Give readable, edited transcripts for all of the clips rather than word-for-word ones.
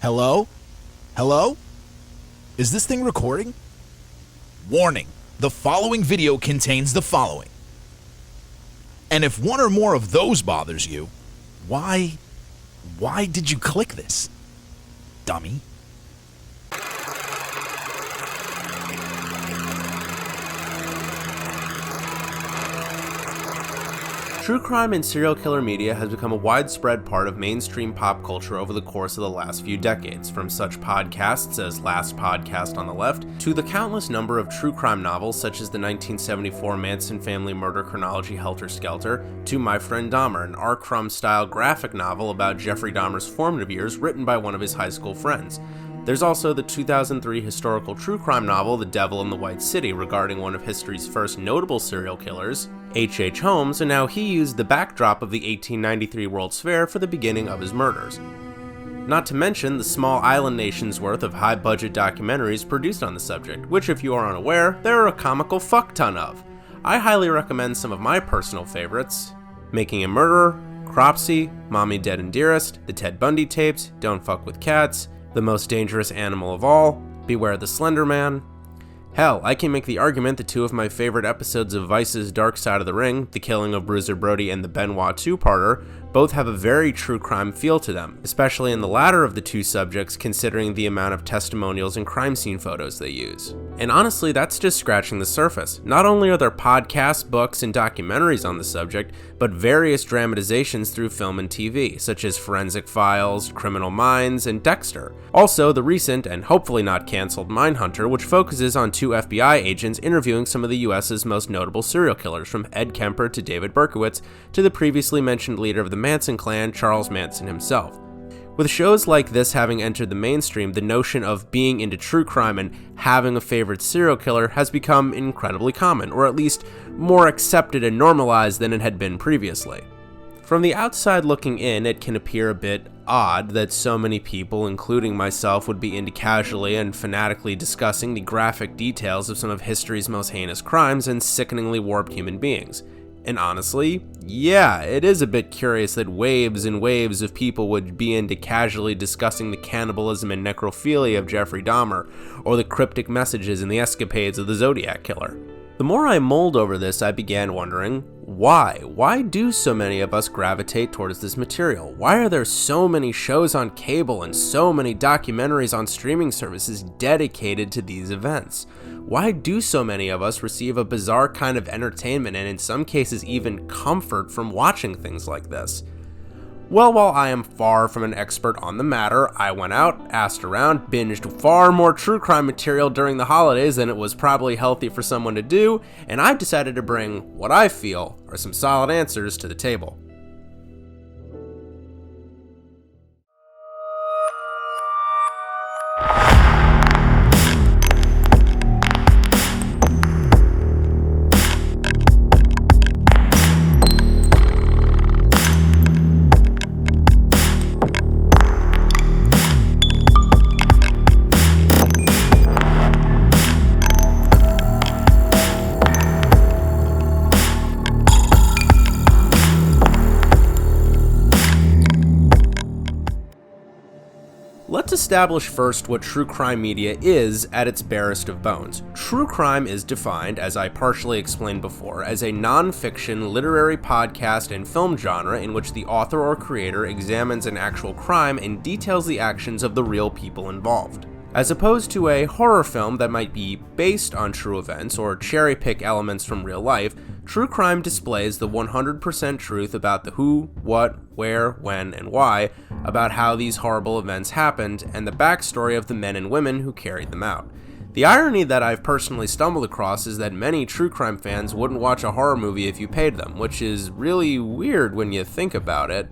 Hello? Hello? Is this thing recording? Warning, the following video contains the following. And if one or more of those bothers you, why did you click this, dummy? True crime and serial killer media has become a widespread part of mainstream pop culture over the course of the last few decades, from such podcasts as Last Podcast on the Left, to the countless number of true crime novels such as the 1974 Manson family murder chronology Helter Skelter, to My Friend Dahmer, an R. Crumb-style graphic novel about Jeffrey Dahmer's formative years written by one of his high school friends. There's also the 2003 historical true crime novel The Devil in the White City, regarding one of history's first notable serial killers, H.H. Holmes, and how he used the backdrop of the 1893 World's Fair for the beginning of his murders. Not to mention the small island nation's worth of high-budget documentaries produced on the subject, which, if you are unaware, there are a comical fuck-ton of. I highly recommend some of my personal favorites: Making a Murderer, Cropsy, Mommy Dead and Dearest, The Ted Bundy Tapes, Don't Fuck with Cats, The Most Dangerous Animal of All, Beware the Slender Man. Hell, I can make the argument that two of my favorite episodes of Vice's Dark Side of the Ring, The Killing of Bruiser Brody and the Benoit two-parter, both have a very true crime feel to them, especially in the latter of the two subjects considering the amount of testimonials and crime scene photos they use. And honestly, that's just scratching the surface. Not only are there podcasts, books, and documentaries on the subject, but various dramatizations through film and TV, such as Forensic Files, Criminal Minds, and Dexter. Also, the recent, and hopefully not cancelled, Mindhunter, which focuses on two FBI agents interviewing some of the US's most notable serial killers, from Ed Kemper to David Berkowitz, to the previously mentioned leader of the Manson clan, Charles Manson himself. With shows like this having entered the mainstream, the notion of being into true crime and having a favorite serial killer has become incredibly common, or at least more accepted and normalized than it had been previously. From the outside looking in, it can appear a bit odd that so many people, including myself, would be into casually and fanatically discussing the graphic details of some of history's most heinous crimes and sickeningly warped human beings. And honestly, yeah, it is a bit curious that waves and waves of people would be into casually discussing the cannibalism and necrophilia of Jeffrey Dahmer, or the cryptic messages and the escapades of the Zodiac Killer. The more I mulled over this, I began wondering, why? Why do so many of us gravitate towards this material? Why are there so many shows on cable and so many documentaries on streaming services dedicated to these events? Why do so many of us receive a bizarre kind of entertainment and in some cases even comfort from watching things like this? Well, while I am far from an expert on the matter, I went out, asked around, binged far more true crime material during the holidays than it was probably healthy for someone to do, and I've decided to bring what I feel are some solid answers to the table. Let's establish first what true crime media is at its barest of bones. True crime is defined, as I partially explained before, as a non-fiction literary podcast and film genre in which the author or creator examines an actual crime and details the actions of the real people involved. As opposed to a horror film that might be based on true events or cherry-pick elements from real life, true crime displays the 100% truth about the who, what, where, when, and why, about how these horrible events happened, and the backstory of the men and women who carried them out. The irony that I've personally stumbled across is that many true crime fans wouldn't watch a horror movie if you paid them, which is really weird when you think about it.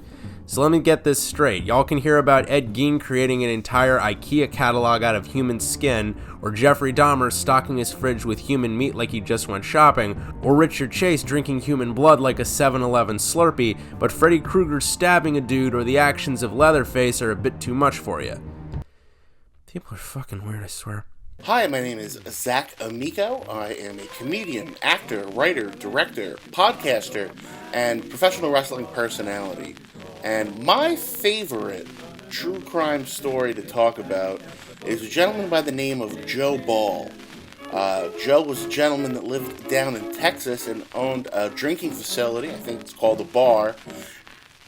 So let me get this straight. Y'all can hear about Ed Gein creating an entire IKEA catalog out of human skin, or Jeffrey Dahmer stocking his fridge with human meat like he just went shopping, or Richard Chase drinking human blood like a 7-Eleven Slurpee, but Freddy Krueger stabbing a dude or the actions of Leatherface are a bit too much for you. People are fucking weird, I swear. Hi, my name is Zac Amico. I am a comedian, actor, writer, director, podcaster, and professional wrestling personality. And my favorite true crime story to talk about is a gentleman by the name of Joe Ball. Joe was a gentleman that lived down in Texas and owned a drinking facility, I think it's called a bar,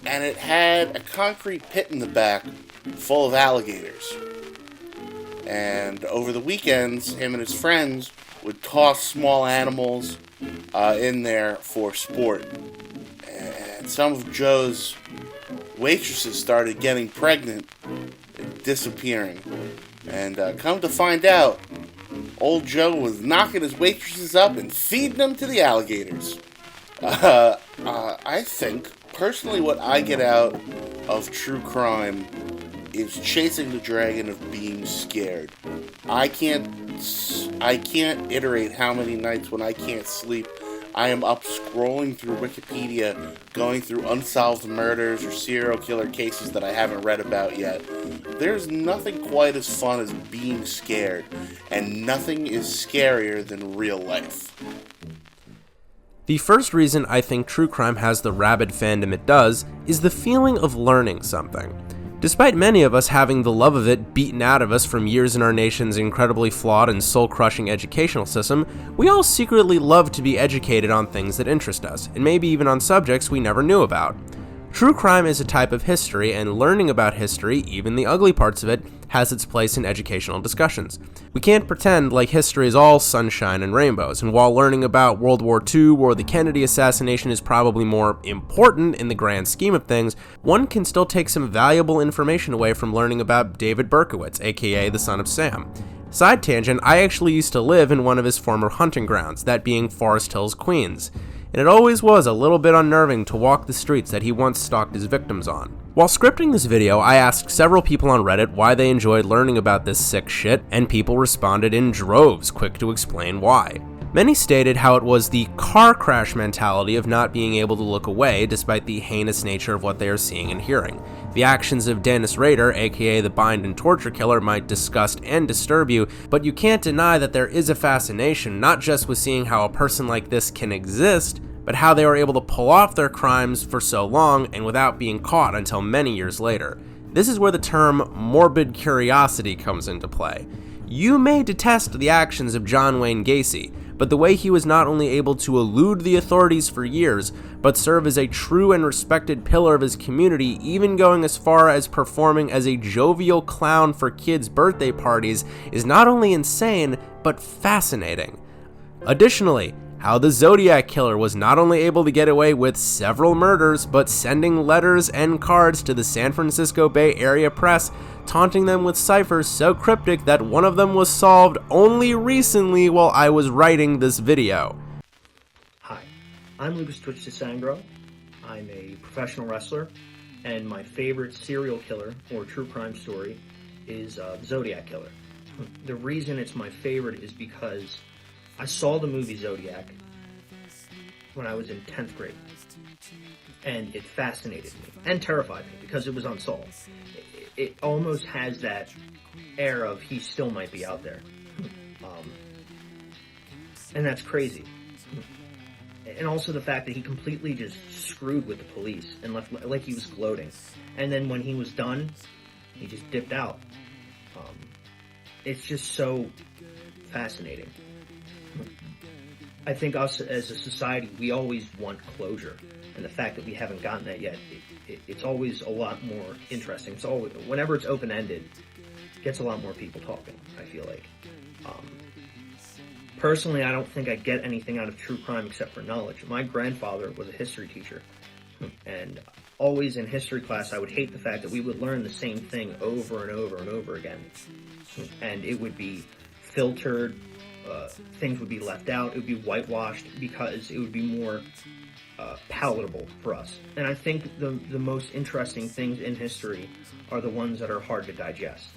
and it had a concrete pit in the back full of alligators. And over the weekends, him and his friends would toss small animals in there for sport. And some of Joe's waitresses started getting pregnant and disappearing. And come to find out, old Joe was knocking his waitresses up and feeding them to the alligators. I think, personally, what I get out of true crime is chasing the dragon of being scared. I can't iterate how many nights when I can't sleep I am up scrolling through Wikipedia, going through unsolved murders or serial killer cases that I haven't read about yet. There's nothing quite as fun as being scared, and nothing is scarier than real life. The first reason I think true crime has the rabid fandom it does is the feeling of learning something. Despite many of us having the love of it beaten out of us from years in our nation's incredibly flawed and soul-crushing educational system, we all secretly love to be educated on things that interest us, and maybe even on subjects we never knew about. True crime is a type of history, and learning about history, even the ugly parts of it, has its place in educational discussions. We can't pretend like history is all sunshine and rainbows, and while learning about World War II or the Kennedy assassination is probably more important in the grand scheme of things, one can still take some valuable information away from learning about David Berkowitz, aka the Son of Sam. Side tangent, I actually used to live in one of his former hunting grounds, that being Forest Hills, Queens. And it always was a little bit unnerving to walk the streets that he once stalked his victims on. While scripting this video, I asked several people on Reddit why they enjoyed learning about this sick shit, and people responded in droves, quick to explain why. Many stated how it was the car crash mentality of not being able to look away despite the heinous nature of what they are seeing and hearing. The actions of Dennis Rader, aka the bind and torture killer, might disgust and disturb you, but you can't deny that there is a fascination not just with seeing how a person like this can exist, but how they were able to pull off their crimes for so long and without being caught until many years later. This is where the term morbid curiosity comes into play. You may detest the actions of John Wayne Gacy, but the way he was not only able to elude the authorities for years, but serve as a true and respected pillar of his community, even going as far as performing as a jovial clown for kids' birthday parties, is not only insane, but fascinating. Additionally, how the Zodiac Killer was not only able to get away with several murders, but sending letters and cards to the San Francisco Bay Area press, taunting them with ciphers so cryptic that one of them was solved only recently while I was writing this video. Hi, I'm Lucas Twitch Disangro. I'm a professional wrestler, and my favorite serial killer or true crime story is the Zodiac Killer. The reason it's my favorite is because I saw the movie Zodiac when I was in 10th grade, and it fascinated me and terrified me because it was unsolved. It almost has that air of he still might be out there, and that's crazy. And also the fact that he completely just screwed with the police and left like he was gloating, and then when he was done, he just dipped out. It's just so fascinating. I think us as a society, we always want closure, and the fact that we haven't gotten that yet, it's always a lot more interesting. It's always, whenever it's open-ended, it gets a lot more people talking, I feel like. Personally, I don't think I get anything out of true crime except for knowledge. My grandfather was a history teacher, and always in history class, I would hate the fact that we would learn the same thing over and over and over again, and it would be filtered. Things would be left out, it would be whitewashed because it would be more palatable for us. And I think the most interesting things in history are the ones that are hard to digest.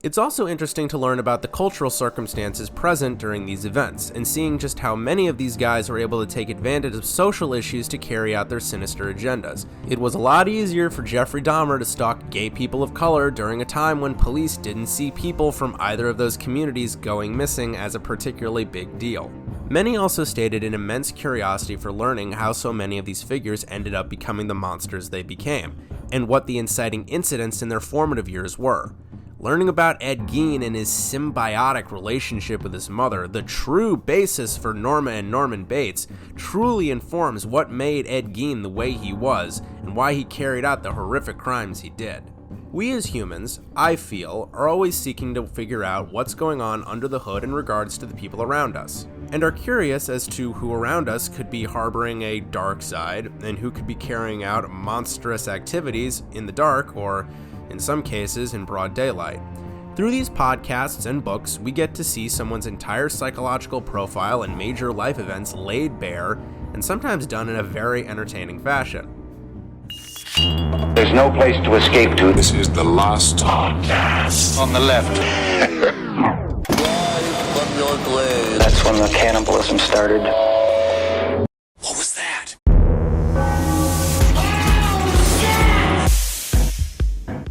It's also interesting to learn about the cultural circumstances present during these events, and seeing just how many of these guys were able to take advantage of social issues to carry out their sinister agendas. It was a lot easier for Jeffrey Dahmer to stalk gay people of color during a time when police didn't see people from either of those communities going missing as a particularly big deal. Many also stated an immense curiosity for learning how so many of these figures ended up becoming the monsters they became. and what the inciting incidents in their formative years were. Learning about Ed Gein and his symbiotic relationship with his mother, the true basis for Norma and Norman Bates, truly informs what made Ed Gein the way he was and why he carried out the horrific crimes he did. We as humans, I feel, are always seeking to figure out what's going on under the hood in regards to the people around us, and are curious as to who around us could be harboring a dark side and who could be carrying out monstrous activities in the dark or, in some cases, in broad daylight. Through these podcasts and books, we get to see someone's entire psychological profile and major life events laid bare, and sometimes done in a very entertaining fashion. There's no place to escape to. This is the last podcast. On the left. That's when the cannibalism started. What was that?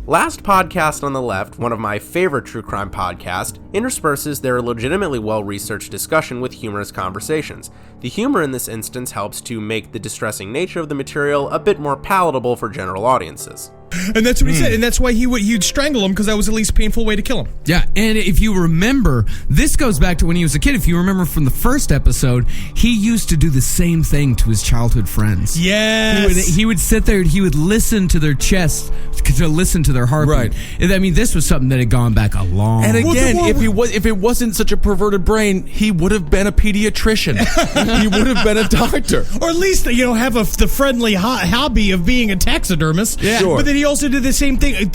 Last Podcast on the Left, one of my favorite true crime podcasts, intersperses their legitimately well-researched discussion with humorous conversations. The humor in this instance helps to make the distressing nature of the material a bit more palatable for general audiences. And that's what he said, and that's why he'd strangle him, because that was the least painful way to kill him. Yeah, and if you remember, this goes back to when he was a kid. If you remember from the first episode, he used to do the same thing to his childhood friends. Yes. He would sit there and he would listen to their chests, to listen to their heartbeat. Right. And, I mean, this was something that had gone back a long And again, Well, if it wasn't such a perverted brain, he would have been a pediatrician. He would have been a doctor. Or at least, have the friendly hobby of being a taxidermist. Yeah. Sure. But then he also did the same thing.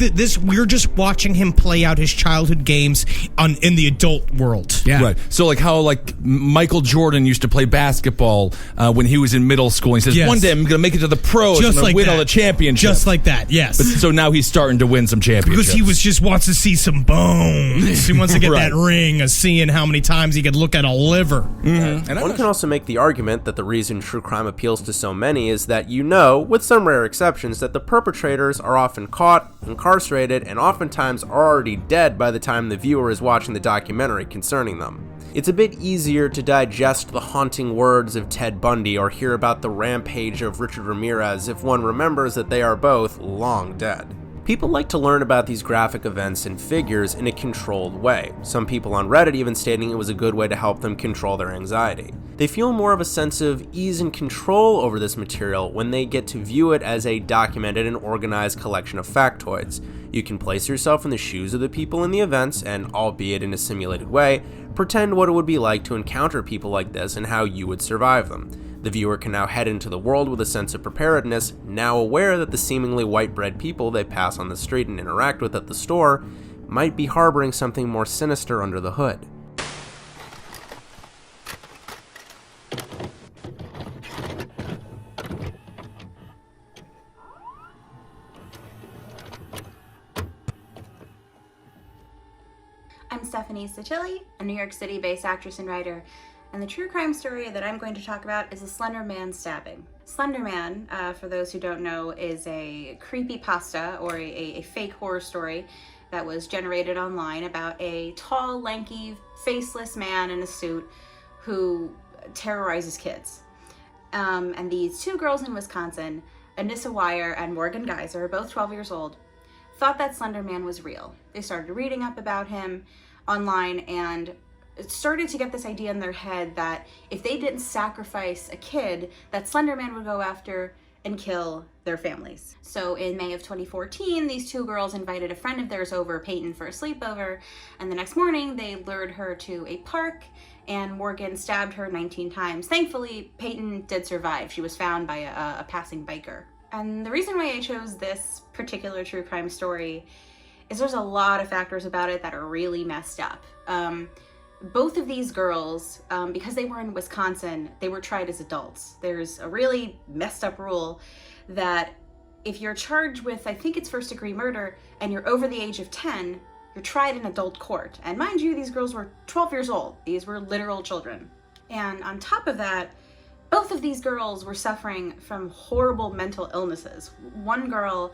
We're just watching him play out his childhood games in the adult world. Yeah. Right. So like how Michael Jordan used to play basketball when he was in middle school. And he says, Yes. one day I'm going to make it to the pros Just and like win that. all the championships. Just like that, yes. But, so now he's starting to win some championships. Because he wants to see some bones. He wants to get Right. that ring of seeing how many times he could look at a liver. And One can also make the argument that the reason true crime appeals to so many is that with some rare exceptions, that the perpetrators are often caught, incarcerated, and oftentimes are already dead by the time the viewer is watching the documentary concerning them. It's a bit easier to digest the haunting words of Ted Bundy or hear about the rampage of Richard Ramirez if one remembers that they are both long dead. People like to learn about these graphic events and figures in a controlled way, some people on Reddit even stating it was a good way to help them control their anxiety. They feel more of a sense of ease and control over this material when they get to view it as a documented and organized collection of factoids. You can place yourself in the shoes of the people in the events and, albeit in a simulated way, pretend what it would be like to encounter people like this and how you would survive them. The viewer can now head into the world with a sense of preparedness, now aware that the seemingly white-bread people they pass on the street and interact with at the store might be harboring something more sinister under the hood. I'm Stephanie Sottile, a New York City-based actress and writer, and the true crime story that I'm going to talk about is the Slender Man stabbing. Slender Man, for those who don't know, is a creepypasta or a fake horror story that was generated online about a tall, lanky, faceless man in a suit who terrorizes kids. And these two girls in Wisconsin, Anissa Weier and Morgan Geyser, both 12 years old, thought that Slender Man was real. They started reading up about him online and started to get this idea in their head that if they didn't sacrifice a kid, that Slender Man would go after and kill their families. So in May of 2014, these two girls invited a friend of theirs over, Peyton, for a sleepover, and the next morning they lured her to a park and Morgan stabbed her 19 times. Thankfully, Peyton did survive. She was found by a passing biker. And the reason why I chose this particular true crime story is there's a lot of factors about it that are really messed up. Both of these girls, because they were in Wisconsin, they were tried as adults. There's a really messed up rule that if you're charged with, I think it's first-degree murder, and you're over the age of 10, you're tried in adult court. And mind you, these girls were 12 years old. These were literal children. And on top of that, both of these girls were suffering from horrible mental illnesses. One girl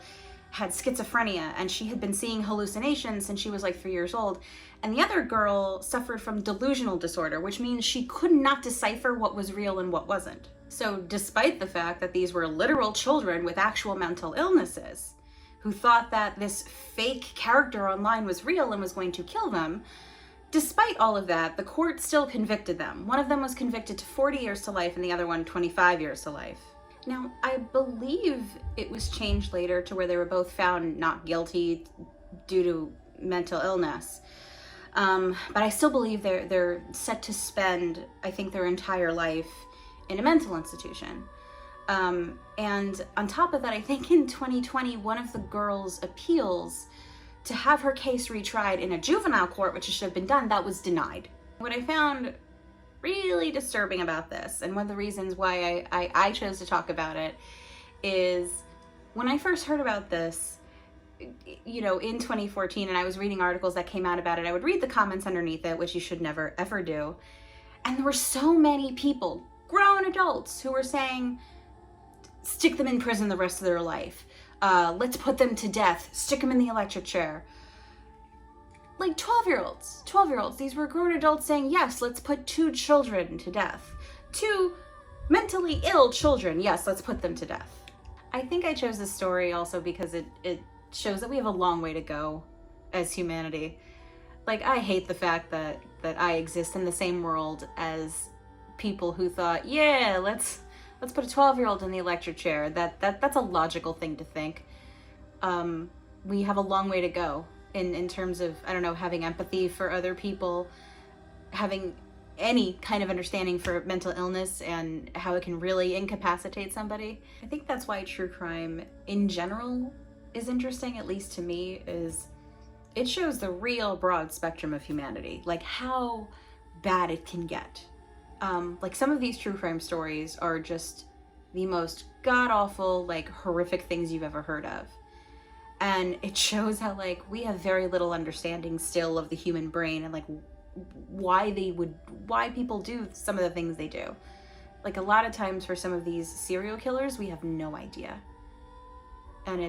had schizophrenia and she had been seeing hallucinations since she was like 3 years old. And the other girl suffered from delusional disorder, which means she could not decipher what was real and what wasn't. So despite the fact that these were literal children with actual mental illnesses, who thought that this fake character online was real and was going to kill them. Despite all of that, the court still convicted them. One of them was convicted to 40 years to life and the other one 25 years to life. Now, I believe it was changed later to where they were both found not guilty due to mental illness. But I still believe they're set to spend, I think, their entire life in a mental institution. And on top of that, I think in 2020, one of the girls' appeals to have her case retried in a juvenile court, which should have been done, that was denied. What I found really disturbing about this, and one of the reasons why I chose to talk about it, is when I first heard about this, you know, in 2014, and I was reading articles that came out about it, I would read the comments underneath it, which you should never, ever do. And there were so many people, grown adults, who were saying, stick them in prison the rest of their life. Let's put them to death. Stick them in the electric chair. Like 12-year-olds. These were grown adults saying, yes, let's put 2 children to death. 2 mentally ill children, yes, let's put them to death. I think I chose this story also because it shows that we have a long way to go as humanity. Like, I hate the fact that I exist in the same world as people who thought, yeah, let's put a 12-year-old in the electric chair. That's a logical thing to think. We have a long way to go in terms of, I don't know, having empathy for other people, having any kind of understanding for mental illness and how it can really incapacitate somebody. I think that's why true crime in general is interesting, at least to me, is it shows the real broad spectrum of humanity, like how bad it can get. Like some of these true crime stories are just the most god-awful, like horrific things you've ever heard of. And it shows how like we have very little understanding still of the human brain and like why people do some of the things they do. Like a lot of times for some of these serial killers, we have no idea. And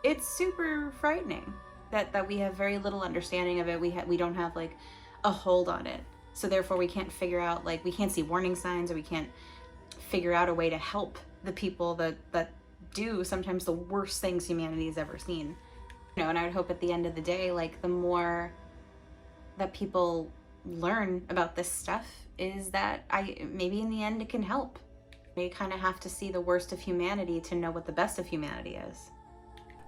it's super frightening that we have very little understanding of it. We don't have like a hold on it. So therefore we can't figure out, like, we can't see warning signs, or we can't figure out a way to help the people that do sometimes the worst things humanity has ever seen. You know, and I would hope at the end of the day, like, the more that people learn about this stuff is that maybe in the end it can help. You kind of have to see the worst of humanity to know what the best of humanity is.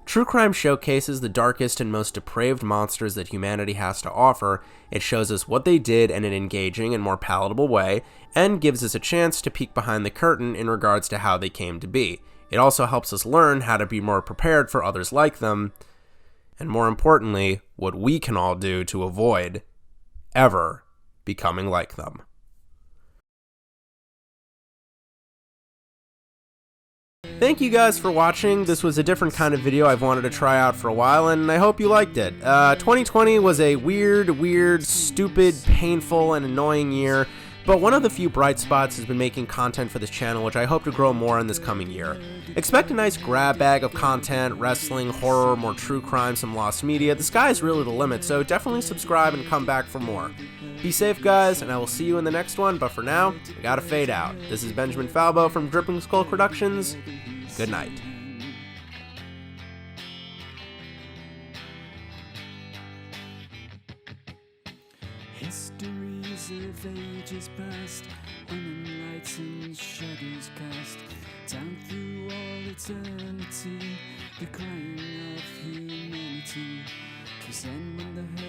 True crime showcases the darkest and most depraved monsters that humanity has to offer. It shows us what they did in an engaging and more palatable way, and gives us a chance to peek behind the curtain in regards to how they came to be. It also helps us learn how to be more prepared for others like them, and more importantly, what we can all do to avoid ever becoming like them. Thank you guys for watching. This was a different kind of video I've wanted to try out for a while, and I hope you liked it. 2020 was a weird, stupid, painful, and annoying year, but one of the few bright spots has been making content for this channel, which I hope to grow more in this coming year. Expect a nice grab bag of content, wrestling, horror, more true crime, some lost media. The sky is really the limit, so definitely subscribe and come back for more. Be safe, guys, and I will see you in the next one, but for now, we gotta fade out. This is Benjamin Falbo from Dripping Skull Productions. Good night. Histories of ages past, when lights and shadows cast down through all eternity, the crying of humanity. 'Cause then when the